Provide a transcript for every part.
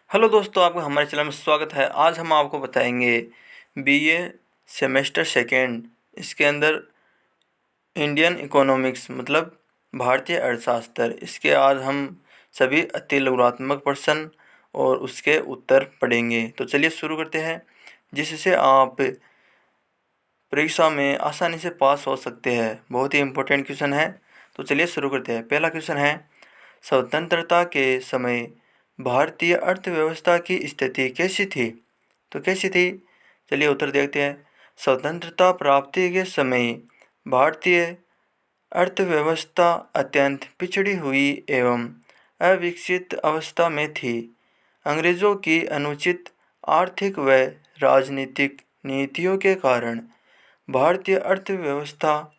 Hello दोस्तों, आपका हमारे चैनल में स्वागत है। आज हम आपको बताएंगे बीए सेमेस्टर सेकेंड, इसके अंदर इंडियन इकोनॉमिक्स मतलब भारतीय अर्थशास्त्र। इसके आज हम सभी अतिलघुत्मक प्रश्न और उसके उत्तर पढ़ेंगे। तो चलिए शुरू करते हैं, जिससे आप परीक्षा में आसानी से पास हो सकते हैं। बहुत ही इम्पोर्टेंट क्वेश्चन है। तो चलिए शुरू करते हैं। पहला क्वेश्चन है, स्वतंत्रता के समय भारतीय अर्थव्यवस्था की स्थिति कैसी थी? तो कैसी थी? चलिए उत्तर देखते हैं। स्वतंत्रता प्राप्ति के समय भारतीय अर्थव्यवस्था अत्यंत पिछड़ी हुई एवं अविकसित अवस्था में थी। अंग्रेज़ों की अनुचित आर्थिक व राजनीतिक नीतियों के कारण भारतीय अर्थव्यवस्था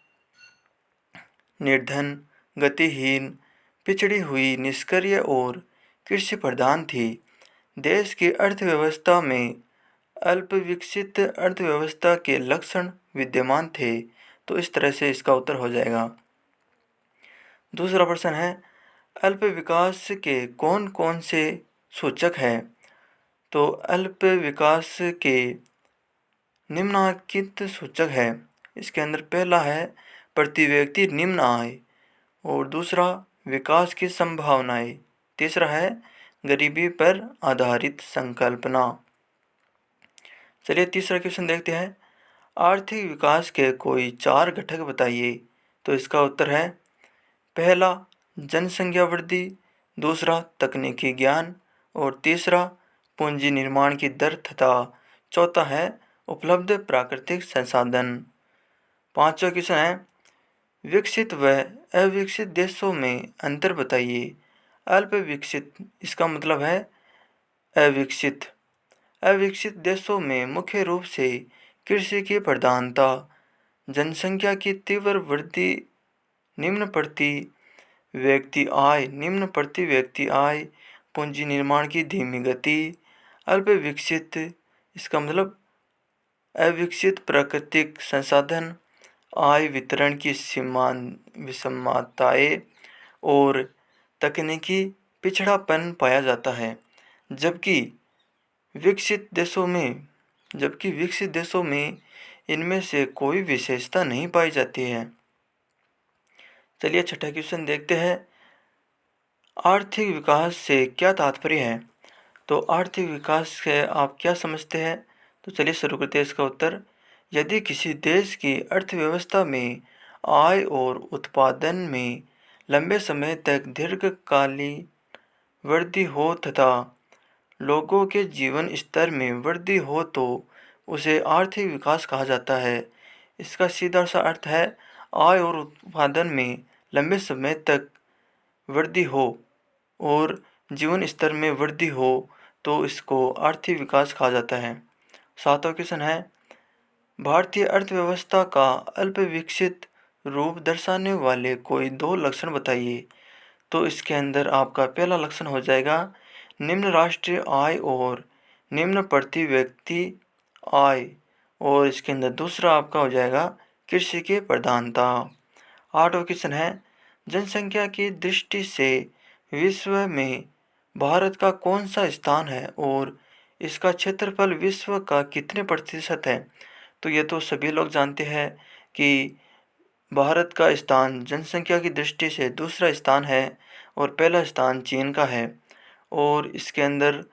निर्धन, गतिहीन, पिछड़ी हुई, निष्क्रिय और कृषि प्रधान थी। देश की अर्थव्यवस्था में अल्प विकसित अर्थव्यवस्था के लक्षण विद्यमान थे। तो इस तरह से इसका उत्तर हो जाएगा। दूसरा प्रश्न है, अल्प विकास के कौन कौन से सूचक हैं? तो अल्प विकास के निम्नलिखित सूचक है। इसके अंदर पहला है प्रति व्यक्ति निम्न आय, और दूसरा विकास की संभावनाएं, तीसरा है गरीबी पर आधारित संकल्पना। चलिए तीसरा क्वेश्चन देखते हैं। आर्थिक विकास के कोई 4 घटक बताइए। तो इसका उत्तर है, पहला जनसंख्या वृद्धि, दूसरा तकनीकी ज्ञान, और तीसरा पूंजी निर्माण की दर तथा चौथा है उपलब्ध प्राकृतिक संसाधन। पांचवा क्वेश्चन है, विकसित व अविकसित देशों में अंतर बताइए। अल्प विकसित, इसका मतलब है अविकसित। अविकसित देशों में मुख्य रूप से कृषि की प्रधानता, जनसंख्या की तीव्र वृद्धि, निम्न प्रति व्यक्ति आय, पूंजी निर्माण की धीमी गति। अल्प विकसित, इसका मतलब अविकसित प्राकृतिक संसाधन, आय वितरण की विषमताएं और तकनीकी पिछड़ापन पाया जाता है। जबकि विकसित देशों में इनमें से कोई विशेषता नहीं पाई जाती है। चलिए छठा क्वेश्चन देखते हैं। आर्थिक विकास से क्या तात्पर्य है? तो आर्थिक विकास से आप क्या समझते हैं? तो चलिए शुरू करते हैं इसका उत्तर। यदि किसी देश की अर्थव्यवस्था में आय और उत्पादन में लंबे समय तक दीर्घकालीन वृद्धि हो तथा लोगों के जीवन स्तर में वृद्धि हो तो उसे आर्थिक विकास कहा जाता है। इसका सीधा सा अर्थ है, आय और उत्पादन में लंबे समय तक वृद्धि हो और जीवन स्तर में वृद्धि हो तो इसको आर्थिक विकास कहा जाता है। सातवां क्वेश्चन है, भारतीय अर्थव्यवस्था का अल्प विकसित रूप दर्शाने वाले कोई 2 लक्षण बताइए। तो इसके अंदर आपका पहला लक्षण हो जाएगा निम्न राष्ट्रीय आय और निम्न प्रति व्यक्ति आय, और इसके अंदर दूसरा आपका हो जाएगा कृषि की प्रधानता। आठवां क्वेश्चन है, जनसंख्या की दृष्टि से विश्व में भारत का कौन सा स्थान है और इसका क्षेत्रफल विश्व का कितने प्रतिशत है? तो ये तो सभी लोग जानते हैं कि भारत का स्थान जनसंख्या की दृष्टि से दूसरा स्थान है और पहला स्थान चीन का है। और इसके अंदर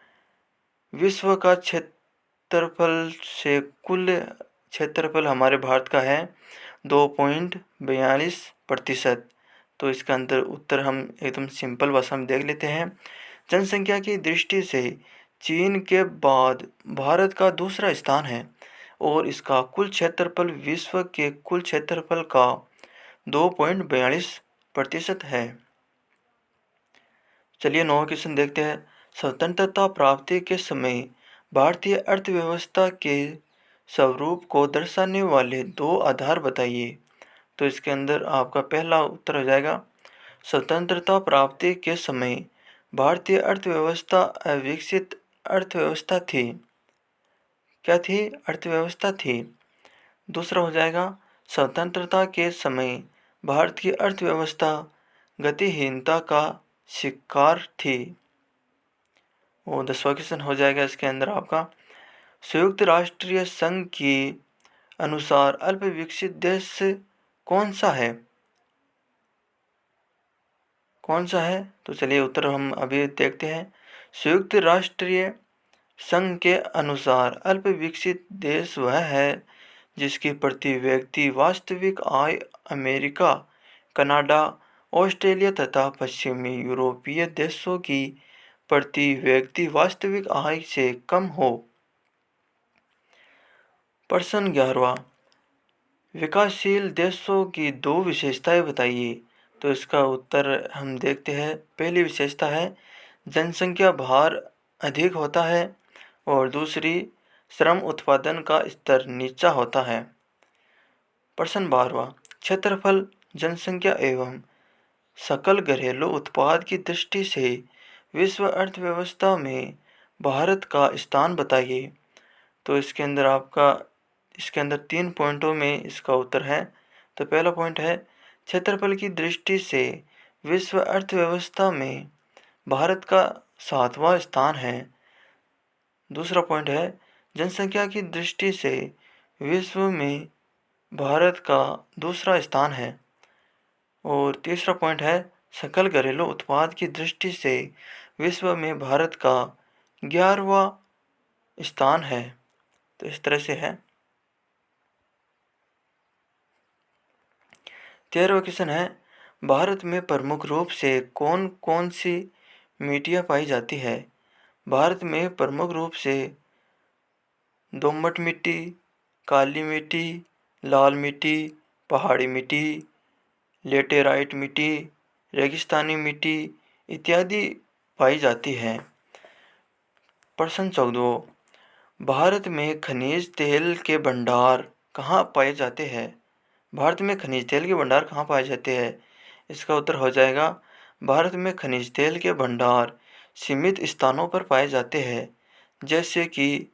विश्व का क्षेत्रफल से कुल क्षेत्रफल हमारे भारत का है 2.42%। तो इसका अंदर उत्तर हम एकदम सिंपल भाषा में देख लेते हैं। जनसंख्या की दृष्टि से चीन के बाद भारत का दूसरा स्थान है और इसका कुल क्षेत्रफल विश्व के कुल क्षेत्रफल का 2.42% है। चलिए 9वां क्वेश्चन देखते हैं। स्वतंत्रता प्राप्ति के समय भारतीय अर्थव्यवस्था के स्वरूप को दर्शाने वाले 2 आधार बताइए। तो इसके अंदर आपका पहला उत्तर हो जाएगा, स्वतंत्रता प्राप्ति के समय भारतीय अर्थव्यवस्था अविकसित अर्थव्यवस्था थी। क्या थी? अर्थव्यवस्था थी। दूसरा हो जाएगा, स्वतंत्रता के समय भारत की अर्थव्यवस्था गतिहीनता का शिकार थी। और 10वां क्वेश्चन हो जाएगा इसके अंदर आपका, संयुक्त राष्ट्रीय संघ के अनुसार अल्प विकसित देश कौन सा है? कौन सा है? तो चलिए उत्तर हम अभी देखते हैं। संयुक्त राष्ट्रीय संघ के अनुसार अल्प विकसित देश वह है जिसकी प्रति व्यक्ति वास्तविक आय अमेरिका, कनाडा, ऑस्ट्रेलिया तथा पश्चिमी यूरोपीय देशों की प्रति व्यक्ति वास्तविक आय से कम हो। प्रश्न 11वां, विकासशील देशों की दो विशेषताएं बताइए। तो इसका उत्तर हम देखते हैं। पहली विशेषता है जनसंख्या भार अधिक होता है और दूसरी श्रम उत्पादन का स्तर नीचा होता है। प्रश्न 12वां, क्षेत्रफल, जनसंख्या एवं सकल घरेलू उत्पाद की दृष्टि से विश्व अर्थव्यवस्था में भारत का स्थान बताइए। तो इसके अंदर 3 पॉइंटों में इसका उत्तर है। तो पहला पॉइंट है क्षेत्रफल की दृष्टि से विश्व अर्थव्यवस्था में भारत का 7वां स्थान है। दूसरा पॉइंट है जनसंख्या की दृष्टि से विश्व में भारत का दूसरा स्थान है। और तीसरा पॉइंट है सकल घरेलू उत्पाद की दृष्टि से विश्व में भारत का 11वां स्थान है। तो इस तरह से है। 13वां क्वेश्चन है भारत में प्रमुख रूप से कौन कौन सी मिट्टियाँ पाई जाती है? भारत में प्रमुख रूप से दोमट मिट्टी, काली मिट्टी, लाल मिट्टी, पहाड़ी मिट्टी, लेटेराइट मिट्टी, रेगिस्तानी मिट्टी इत्यादि पाई जाती है। प्रश्न 14, भारत में खनिज तेल के भंडार कहाँ पाए जाते हैं? भारत में खनिज तेल के भंडार कहाँ पाए जाते हैं? इसका उत्तर हो जाएगा भारत में खनिज तेल के भंडार सीमित स्थानों पर पाए जाते हैं, जैसे कि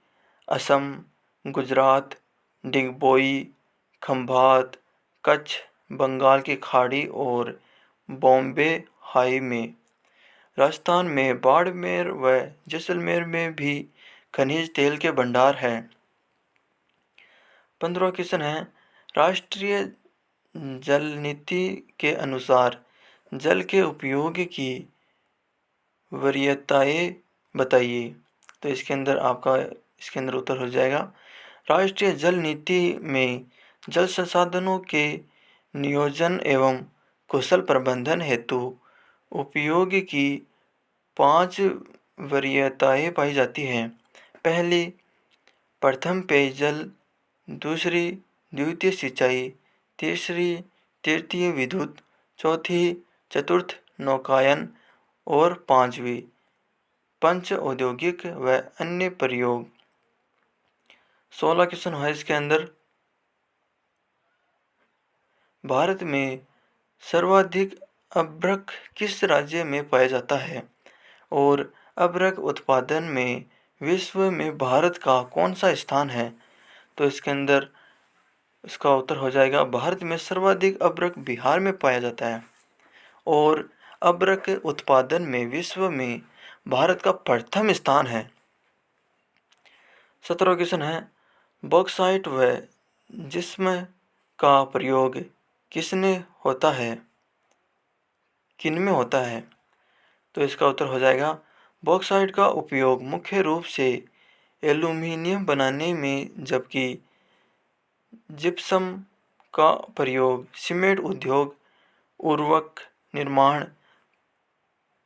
असम, गुजरात, डिगबोई, खंभात, कच्छ, बंगाल की खाड़ी और बॉम्बे हाई में। राजस्थान में बाड़मेर व जैसलमेर में भी खनिज तेल के भंडार हैं। 15वां क्वेश्चन है राष्ट्रीय जल नीति के अनुसार जल के उपयोग की वरीयताएं बताइए। तो इसके अंदर उत्तर हो जाएगा राष्ट्रीय जल नीति में जल संसाधनों के नियोजन एवं कुशल प्रबंधन हेतु उपयोग की 5 वरीयताएं पाई जाती हैं। पहली प्रथम पेयजल, दूसरी द्वितीय सिंचाई, तीसरी तृतीय विद्युत, चौथी चतुर्थ नौकायन और पांचवी पंच औद्योगिक व अन्य प्रयोग। 16 क्वेश्चन है इसके अंदर भारत में सर्वाधिक अभ्रक किस राज्य में पाया जाता है और अभ्रक उत्पादन में विश्व में भारत का कौन सा स्थान है? तो इसके अंदर इसका उत्तर हो जाएगा भारत में सर्वाधिक अभ्रक बिहार में पाया जाता है और अभ्रक उत्पादन में विश्व में भारत का प्रथम स्थान है। 17वां क्वेश्चन है बॉक्साइट व जिस्म का प्रयोग किसने होता है, किनमें होता है? तो इसका उत्तर हो जाएगा बॉक्साइट का उपयोग मुख्य रूप से एल्यूमीनियम बनाने में, जबकि जिप्सम का प्रयोग सीमेंट उद्योग, उर्वरक निर्माण,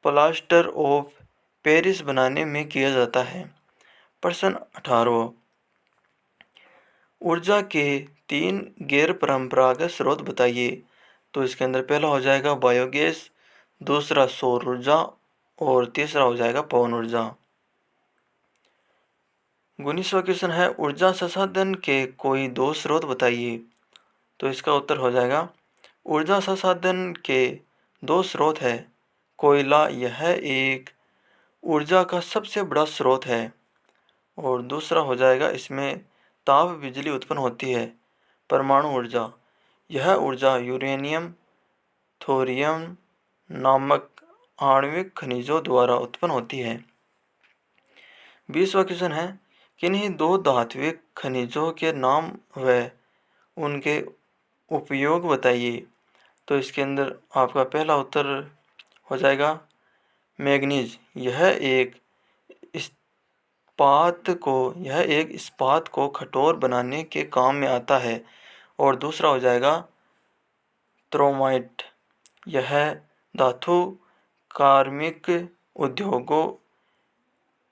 प्लास्टर ऑफ पेरिस बनाने में किया जाता है। प्रश्न 18, ऊर्जा के 3 गैर परंपरागत स्रोत बताइए। तो इसके अंदर पहला हो जाएगा बायोगैस, दूसरा सौर ऊर्जा और तीसरा हो जाएगा पवन ऊर्जा। 19वां क्वेश्चन है ऊर्जा संसाधन के कोई 2 स्रोत बताइए। तो इसका उत्तर हो जाएगा ऊर्जा संसाधन के 2 स्रोत है। कोयला यह एक ऊर्जा का सबसे बड़ा स्रोत है और दूसरा हो जाएगा इसमें ताप बिजली उत्पन्न होती है। परमाणु ऊर्जा यह ऊर्जा यूरेनियम, थोरियम नामक आणविक खनिजों द्वारा उत्पन्न होती है। 20वां क्वेश्चन है, किन्हीं दो धात्विक खनिजों के नाम व उनके उपयोग बताइए। तो इसके अंदर आपका पहला उत्तर हो जाएगा मैग्नीज। यह एक इस्पात को कठोर बनाने के काम में आता है। और दूसरा हो जाएगा क्रोमाइट। यह धातु कार्मिक उद्योगों,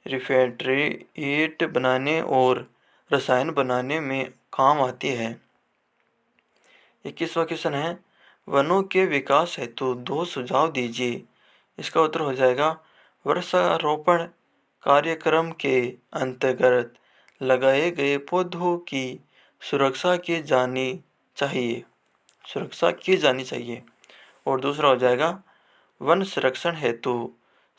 रिफिनेट बनाने और रसायन बनाने में काम आती है। 21वां क्वेश्चन है, वनों के विकास हेतु 2 सुझाव दीजिए। इसका उत्तर हो जाएगा वृक्षारोपण कार्यक्रम के अंतर्गत लगाए गए पौधों की सुरक्षा की जानी चाहिए। और दूसरा हो जाएगा वन संरक्षण हेतु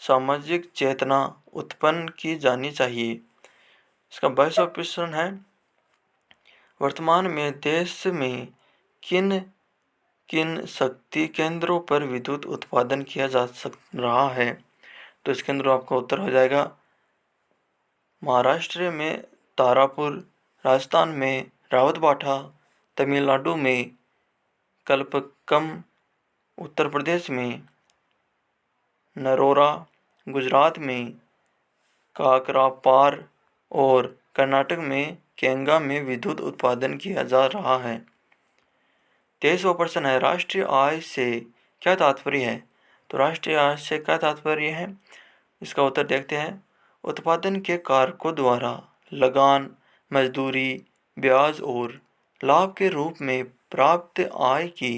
सामाजिक चेतना उत्पन्न की जानी चाहिए। इसका 22वां प्रश्न है, वर्तमान में देश में किन किन शक्ति केंद्रों पर विद्युत उत्पादन किया जा रहा है। तो इसके अंदर आपका उत्तर हो जाएगा महाराष्ट्र में तारापुर, राजस्थान में रावतबाठा, तमिलनाडु में कल्पक्कम, उत्तर प्रदेश में नरोरा, गुजरात में काकरापार और कर्नाटक में केंगा में विद्युत उत्पादन किया जा रहा है। 23वां प्रश्न है, राष्ट्रीय आय से क्या तात्पर्य है। तो राष्ट्रीय आय से क्या तात्पर्य है, इसका उत्तर देखते हैं। उत्पादन के कारकों द्वारा लगान, मजदूरी, ब्याज और लाभ के रूप में प्राप्त आय की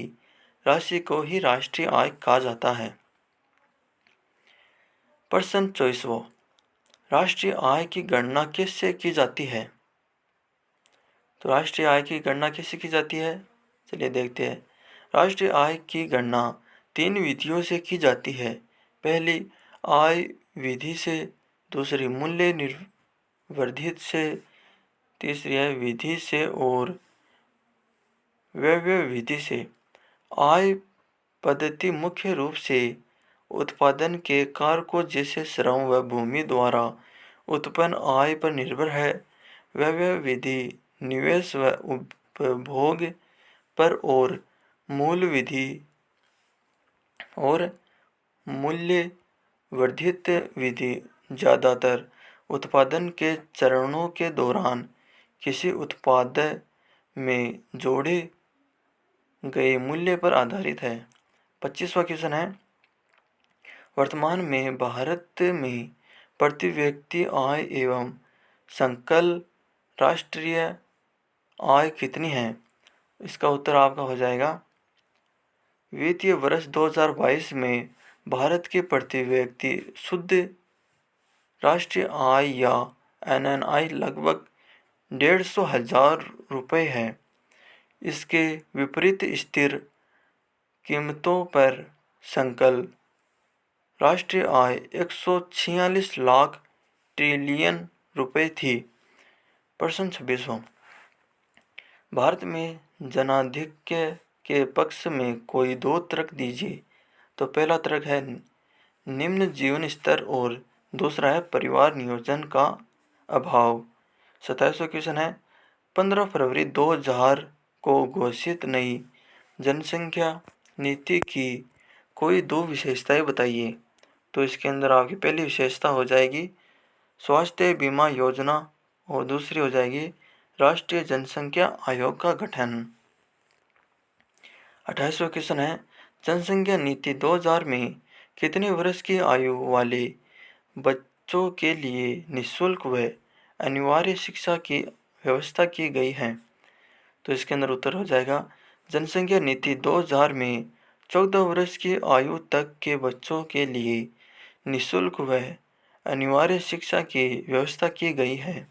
राशि को ही राष्ट्रीय आय कहा जाता है। प्रश्न 24वां, राष्ट्रीय आय की गणना किससे की जाती है। तो राष्ट्रीय आय की गणना किससे की जाती है, चलिए देखते हैं। राष्ट्रीय आय की गणना 3 विधियों से की जाती है। पहली आय विधि से, दूसरी मूल्य निर्वर्धित से, तीसरी है विधि से और व्यय विधि से। आय पद्धति मुख्य रूप से उत्पादन के कारकों जैसे श्रम व भूमि द्वारा उत्पन्न आय पर निर्भर है। व्यय विधि निवेश व उपभोग पर और मूल्य वर्धित विधि ज़्यादातर उत्पादन के चरणों के दौरान किसी उत्पाद में जोड़े गए मूल्य पर आधारित है। 25वां क्वेश्चन है, वर्तमान में भारत में प्रति व्यक्ति आय एवं सकल राष्ट्रीय आय कितनी है। इसका उत्तर आपका हो जाएगा, वित्तीय वर्ष 2022 में भारत के प्रति व्यक्ति शुद्ध राष्ट्रीय आय या NNI लगभग 150,000 रुपये है। इसके विपरीत स्थिर कीमतों पर सकल राष्ट्रीय आय 146 लाख ट्रिलियन रुपये थी। प्रश्न 26वां, भारत में जनाधिक्य के पक्ष में कोई 2 तर्क दीजिए। तो पहला तर्क है निम्न जीवन स्तर और दूसरा है परिवार नियोजन का अभाव। 27वां क्वेश्चन है, 15 फरवरी 2000 को घोषित नई जनसंख्या नीति की कोई 2 विशेषताएं बताइए। तो इसके अंदर आपकी पहली विशेषता हो जाएगी स्वास्थ्य बीमा योजना और दूसरी हो जाएगी राष्ट्रीय जनसंख्या आयोग का गठन। 28वां क्वेश्चन है, जनसंख्या नीति 2000 में कितने वर्ष की आयु वाले बच्चों के लिए निःशुल्क व अनिवार्य शिक्षा की व्यवस्था की गई है। तो इसके अंदर उत्तर हो जाएगा जनसंख्या नीति 2000 में 14 वर्ष की आयु तक के बच्चों के लिए निःशुल्क व अनिवार्य शिक्षा की व्यवस्था की गई है।